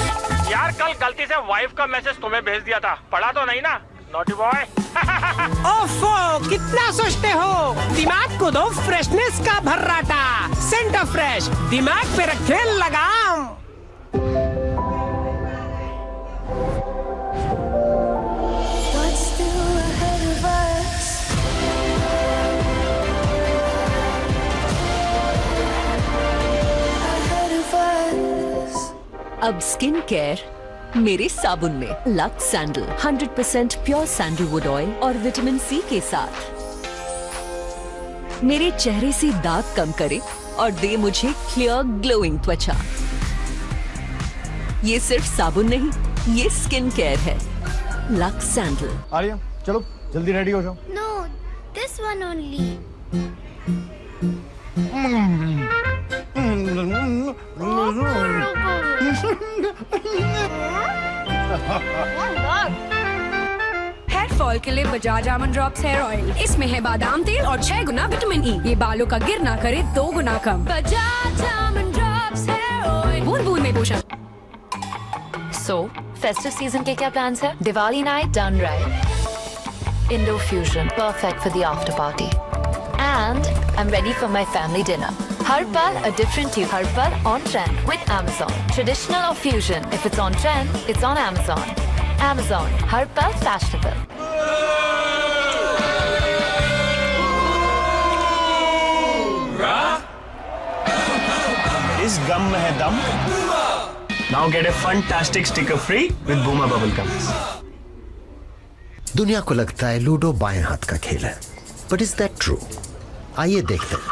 यार कल गलती से वाइफ का मैसेज तुम्हें भेज दिया था, पढ़ा तो नहीं ना? Naughty boy. ओफो, कितना सोचते हो? दिमाग को दो फ्रेशनेस का भर्राटा। सेंटर फ्रेश, दिमाग पे रखे लगाम। अब स्किन केयर मेरे साबुन में lux sandal 100% pure sandalwood oil और विटामिन सी के साथ मेरे चेहरे से दाग कम करे और दे मुझे क्लियर ग्लोइंग त्वचा। ये सिर्फ साबुन नहीं, ये स्किन केयर है। Lux sandal. आर्या चलो जल्दी रेडी हो जाओ। No, this one only. Hair fall के लिए Bajaj almond drops hair oil. इसमें है बादाम तेल और 6 गुना विटामिन ई। ये बालों का गिरना करे 2 गुना कम। Bajaj almond drops hair oil, बूंद बूंद में पोषण। So, festive season के क्या plans है? Diwali night done right. Indo fusion, perfect for the after party. And I'm ready for my family dinner. Har pal a different tune. Har pal on trend with Amazon. Traditional or fusion, if it's on trend, it's on Amazon. Amazon, har pal fashionable. इस गम में है दम। Now get a fantastic sticker free with Booma Bubble Gums. दुनिया को लगता है ludo बाएं हाथ का खेल है, बट इज दैट ट्रू? आइए देखते हैं।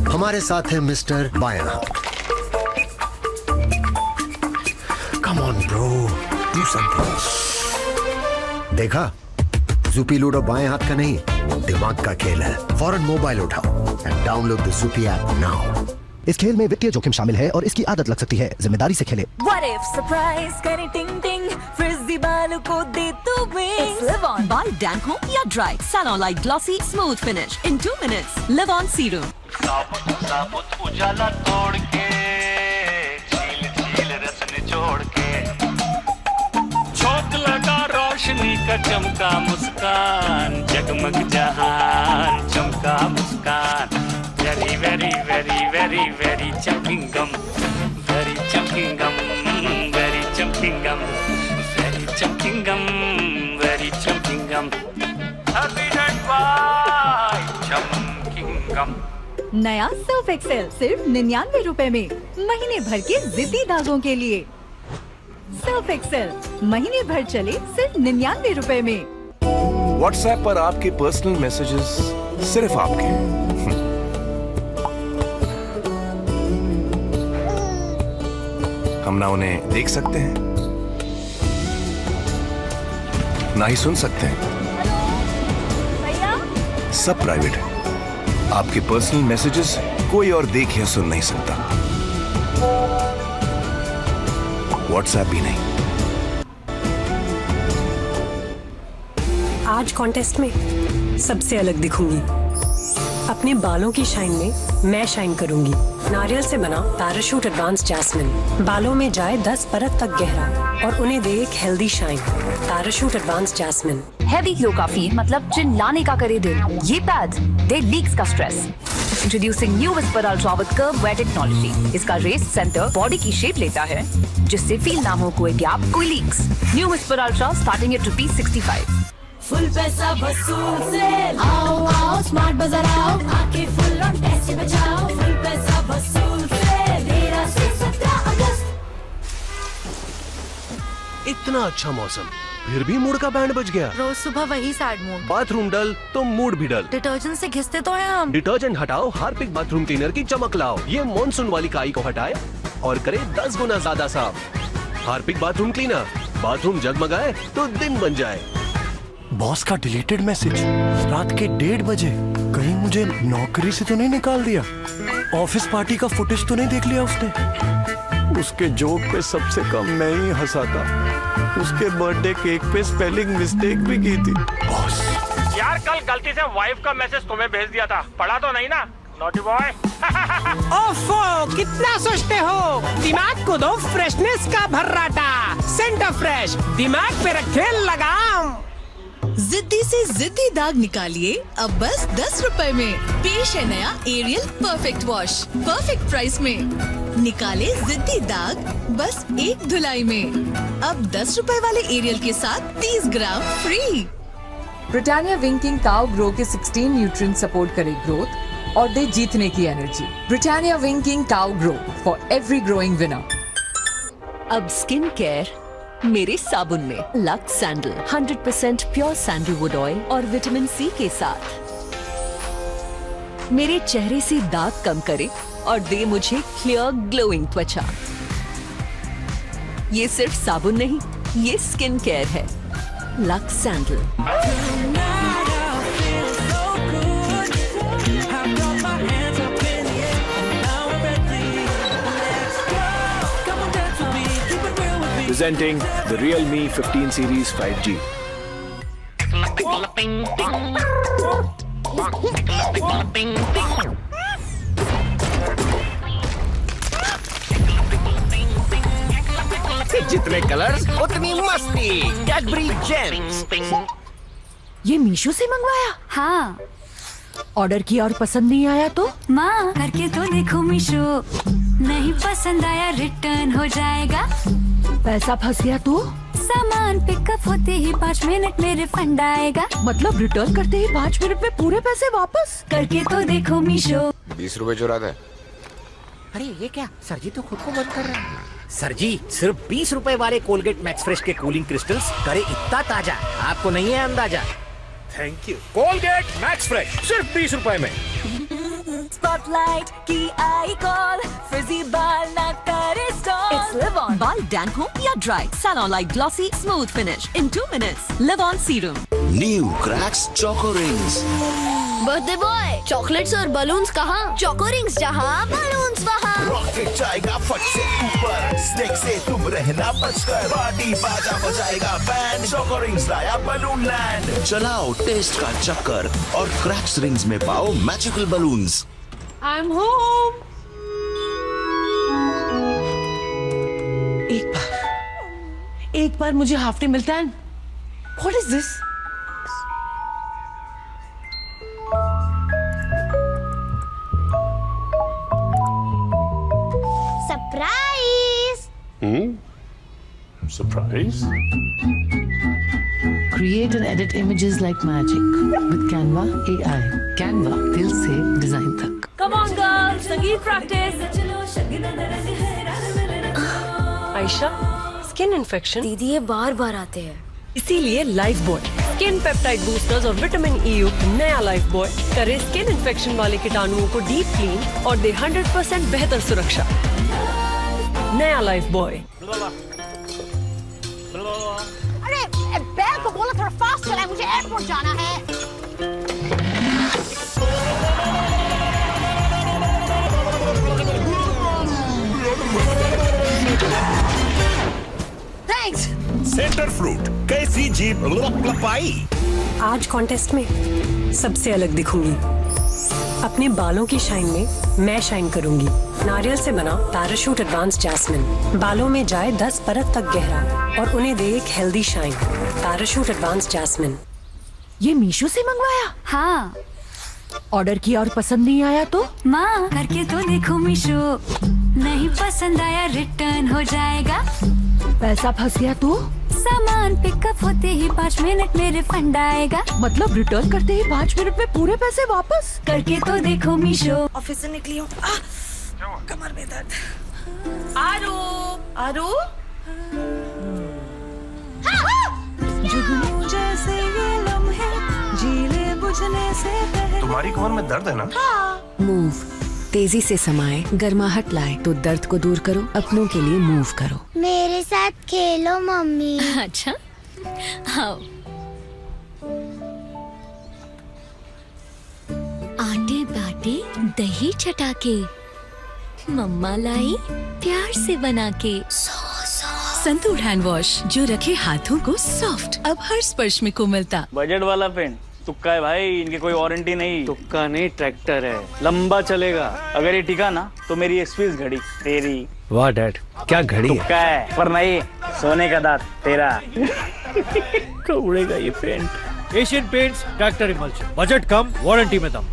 हमारे साथ है मिस्टर बाएं हाथ। Come on bro, do something. देखा, ज़ुपी लूडो बाएं हाथ का नहीं, वो दिमाग का खेल है। फौरन मोबाइल उठाओ and download the Zupee app now. इस खेल में वित्तीय जोखिम शामिल है और इसकी आदत लग सकती है। जिम्मेदारी से खेलें। What if surprise करे टिंग टिंग, फ्रिज़ी बालों को दे तू wings। Live on by Danko या dry salon like glossy smooth finish in 2 minutes. Live on serum. साबुत उजाला तोड़ के झील झील रस निचोड़ के झोंक लगा रोशनी का चमका मुस्कान जगमग जहान चमका मुस्कान very very very very very चमकिंग गम वेरी चमकिंग गम वेरी चमकिंग गम वेरी चमकिंग गम वेरी चमकिंग गम हैप्पी डेट बाय चमकिंग गम। नया सर्फ एक्सेल सिर्फ 99 रुपए में, महीने भर के जिद्दी दागों के लिए। सर्फ एक्सेल महीने भर चले सिर्फ 99 रुपए में। व्हाट्सएप पर आपके पर्सनल मैसेजेस सिर्फ आपके। हम ना उन्हें देख सकते हैं, ना ही सुन सकते हैं। सब प्राइवेट है। आपके पर्सनल मैसेजेस कोई और देख या सुन नहीं सकता, व्हाट्सएप भी नहीं। आज कॉन्टेस्ट में सबसे अलग दिखूंगी। अपने बालों की शाइन में मैं शाइन करूंगी। नारियल से बना पैराशूट एडवांस जैस्मिन बालों में जाए 10 परत तक गहरा और उन्हें दे एक healthy shine. Parachute advance jasmine. Heavy glow का फील मतलब चिल्लाने का करे दिल। ये पैड दे लीक्स का stress. Introducing new Whisper Ultra with Curve Wear Technology. इसका रेस सेंटर बॉडी की शेप लेता है, जिससे फील ना हो कोई गैप, कोई leaks. New Whisper Ultra starting at ₹65। Full पैसा वसूल से आओ आओ स्मार्ट बाजार आओ, आके फुल ऑन पैसे बचाओ। फुल पैसा वसूल से 13 से 17 अगस्त। इतना अच्छा मौसम, फिर भी मूड का बैंड बज गया। रोज सुबह वही सैड मूड। बाथरूम डल तो मूड भी डल। डिटर्जेंट से घिसते तो हैं हम। डिटर्जेंट हटाओ, हार्पिक बाथरूम क्लीनर की चमक लाओ। ये मॉनसून वाली काई को हटाए और करे 10 गुना ज्यादा साफ। हार्पिक बाथरूम क्लीनर, बाथरूम जगमगाए तो दिन बन जाए। बॉस का डिलीटेड मैसेज रात के 1:30 बजे। कहीं मुझे नौकरी से तो नहीं निकाल दिया? ऑफिस पार्टी का फुटेज तो नहीं देख लिया उसने? उसके जोक पे सबसे कम मैं ही हंसा था। उसके बर्थडे केक पे स्पेलिंग मिस्टेक भी की थी। बॉस यार कल गलती से वाइफ का मैसेज तुम्हें भेज दिया था, पढ़ा तो नहीं ना? Naughty boy. ओफो कितना सोचते हो, दिमाग को दो फ्रेशनेस का भर्राटा। सेंटर फ्रेश, दिमाग पे रखे लगाम। जिद्दी से जिद्दी दाग निकालिए अब बस 10 रुपए में। पेश है नया Ariel perfect wash, perfect price में। निकाले जिद्दी दाग बस 1 धुलाई में। अब 10 रुपए वाले एरियल के साथ 30 gram free. Britannia winking cow grow के 16 न्यूट्रिएंट सपोर्ट करे ग्रोथ और दे जीतने की energy. Britannia winking cow grow for every growing winner. अब स्किन केयर मेरे साबुन में lux sandal 100% pure sandalwood oil और विटामिन सी के साथ मेरे चेहरे से दाग कम करे और दे मुझे क्लियर ग्लोइंग त्वचा। ये सिर्फ साबुन नहीं, ये स्किन केयर है। Lux sandal. Presenting the Realme 15 Series 5G. जितने कलर्स उतनी मस्ती। Cadbury James. ये मीशो से मंगवाया? हाँ। ऑर्डर किया और पसंद नहीं आया तो? माँ करके तो देखो मीशो, नहीं पसंद आया रिटर्न हो जाएगा। पैसा फंस गया तो? सामान पिकअप होते ही 5 मिनट में रिफंड आएगा। मतलब रिटर्न करते ही 5 मिनट में पूरे पैसे वापस? करके तो देखो मीशो। 20 रुपए चुरा दे। अरे ये क्या, सर जी तो खुद को बंद कर रहे हैं। सर जी सिर्फ 20 रुपए वाले कोलगेट मैक्स फ्रेश के कूलिंग क्रिस्टल्स करे इतना ताजा, आपको नहीं है अंदाजा। Thank you. Colgate max fresh सिर्फ 20 रुपए में। स्पॉटलाइट की आई कॉल, फ्रिजी बाल ना करे स्टॉल। It's Live On. बाल डैंक हो या dry, salon like glossy smooth finish in 2 minutes. Live On serum. New cracks choco rings. Birthday boy, chocolates और बलून्स कहाँ? चोको रिंग्स जहाँ, बलून्स वहाँ। रॉकेट जाएगा फट से ऊपर, स्नेक से तुम रहना बचकर, पार्टी बाजा बजाएगा बैंड, चोको रिंग्स लाया बलून लैंड। चलाओ टेस्ट का चक्कर और क्रैक्स रिंग्स में पाओ मैजिकल बलून्स। I'm home. एक बार मुझे हाफ डे मिलता है। What is this? Surprise. Surprise? Create and edit images like magic with Canva AI. Canva दिल से डिजाइन तक। Come on girls, संगीत practice. आयशा, स्किन इन्फेक्शन दीदी ये बार बार आते हैं। इसीलिए life boy skin peptide boosters और विटामिन ई युक्त नया लाइफ बॉय करे स्किन इन्फेक्शन वाले कीटाणुओं को डीप क्लीन और दे 100% बेहतर सुरक्षा। नया लाइफ बॉय। अरे बैल को बोला थोड़ा फास्ट चलाए, मुझे एयरपोर्ट जाना है। थैंक्स। सेंटर फ्रूट कैसी जीप लपाई। आज कॉन्टेस्ट में सबसे अलग दिखूंगी। अपने बालों की शाइन में मैं शाइन करूंगी। नारियल से बना पैराशूट एडवांस जैस्मिन बालों में जाए 10 परत तक गहरा और उन्हें दे एक healthy shine. Parachute advance jasmine. ये मीशो से मंगवाया? हाँ। ऑर्डर किया और पसंद नहीं आया तो? माँ करके तो देखो मीशो, नहीं पसंद आया रिटर्न हो जाएगा। पैसा फंस गया तो? सामान पिकअप होते ही 5 मिनट में रिफंड आएगा। मतलब रिटर्न करते ही 5 मिनट में पूरे पैसे वापस? करके तो देखो मीशो। ऑफिस से निकली हूँ, कमर में दर्द। आरू, आरू। जुगनू जैसे ये लम्हे, जीले बुझने से पहले। तुम्हारी कमर में दर्द है ना? मूव तेजी से समाए, गर्माहट लाए तो दर्द को दूर करो, अपनों के लिए मूव करो। मेरे साथ खेलो मम्मी। अच्छा आओ। आटे बाटे दही चटाके, मम्मा लाई प्यार से बना के। संतूर हैंड वॉश जो रखे हाथों को सॉफ्ट, अब हर स्पर्श में कोमलता। बजट वाला पेन तुक्का है भाई, इनकी कोई वारंटी नहीं। तुक्का नहीं, ट्रैक्टर है, लंबा चलेगा। अगर ये टिका ना तो मेरी एक्सपीरियंस घड़ी तेरी। वाह डैड, क्या घड़ी है? तुक्का है पर नहीं, सोने का दांत तेरा। कब उड़ेगा ये paint? Asian Paints Tractor emulsion, budget कम, वारंटी में दम।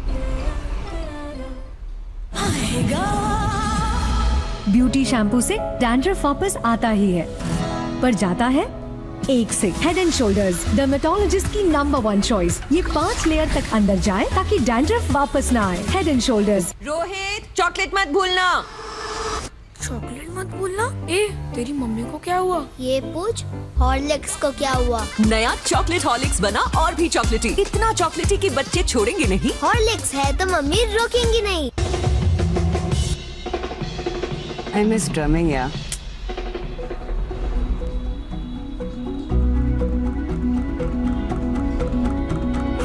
ब्यूटी शैम्पू से डैंड्रफ वापस आता ही है, पर जाता है एक से। हेड एंड शोल्डर्स डर्मेटोलॉजिस्ट की नंबर 1 चॉइस। ये 5 लेयर तक अंदर जाए ताकि डैंड्रफ वापस ना आए। Head and shoulders. Rohit chocolate मत भूलना। चॉकलेट मत बोलना। ए, तेरी मम्मी को क्या हुआ? ये पूछ हॉर्लिक्स को क्या हुआ। नया चॉकलेट हॉर्लिक्स बना और भी चॉकलेटी, इतना चॉकलेटी कि बच्चे छोड़ेंगे नहीं। हॉर्लिक्स है तो मम्मी रोकेंगी नहीं। I miss drumming, yeah.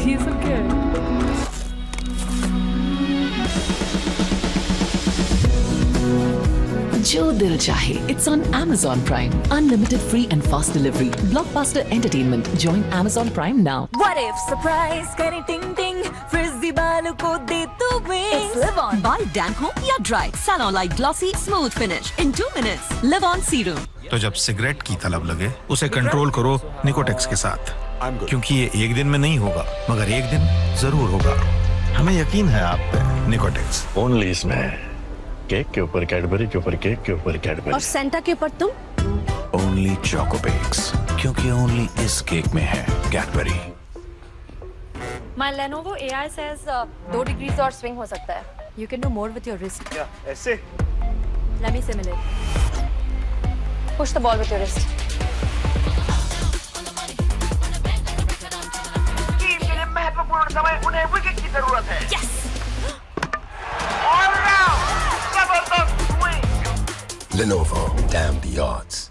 ये सब क्या है? जो दिल चाहे, it's on Amazon Prime. Unlimited free and fast delivery. Blockbuster entertainment. Join Amazon Prime now. What if surprise करे टिंग टिंग फ्रिजी बालों को दे तू wings? It's Live On. बाल डैंक हो या dry, salon like glossy smooth finish in 2 minutes. Live On serum. तो जब सिगरेट की तलब लगे उसे कंट्रोल करो निकोटेक्स के साथ, क्योंकि ये एक दिन में नहीं होगा मगर एक दिन जरूर होगा। हमें यकीन है आप पे। निकोटेक्स ओनली इसमें केक के ऊपर कैडबरी के ऊपर केक के ऊपर कैडबरी और सेंटा के ऊपर तुम। ओनली चोकोपेक्स, क्योंकि ओनली इस केक में है Cadbury. My Lenovo AI says 2 degrees और swing हो सकता है। You can do more with your wrist. क्या ऐसे? Let me simulate. Push the ball with your wrist. Team के लिए महत्वपूर्ण समय, उन्हें विकेट की जरूरत है। Yes! All round, जबरदस्त swing। Lenovo, damn the odds.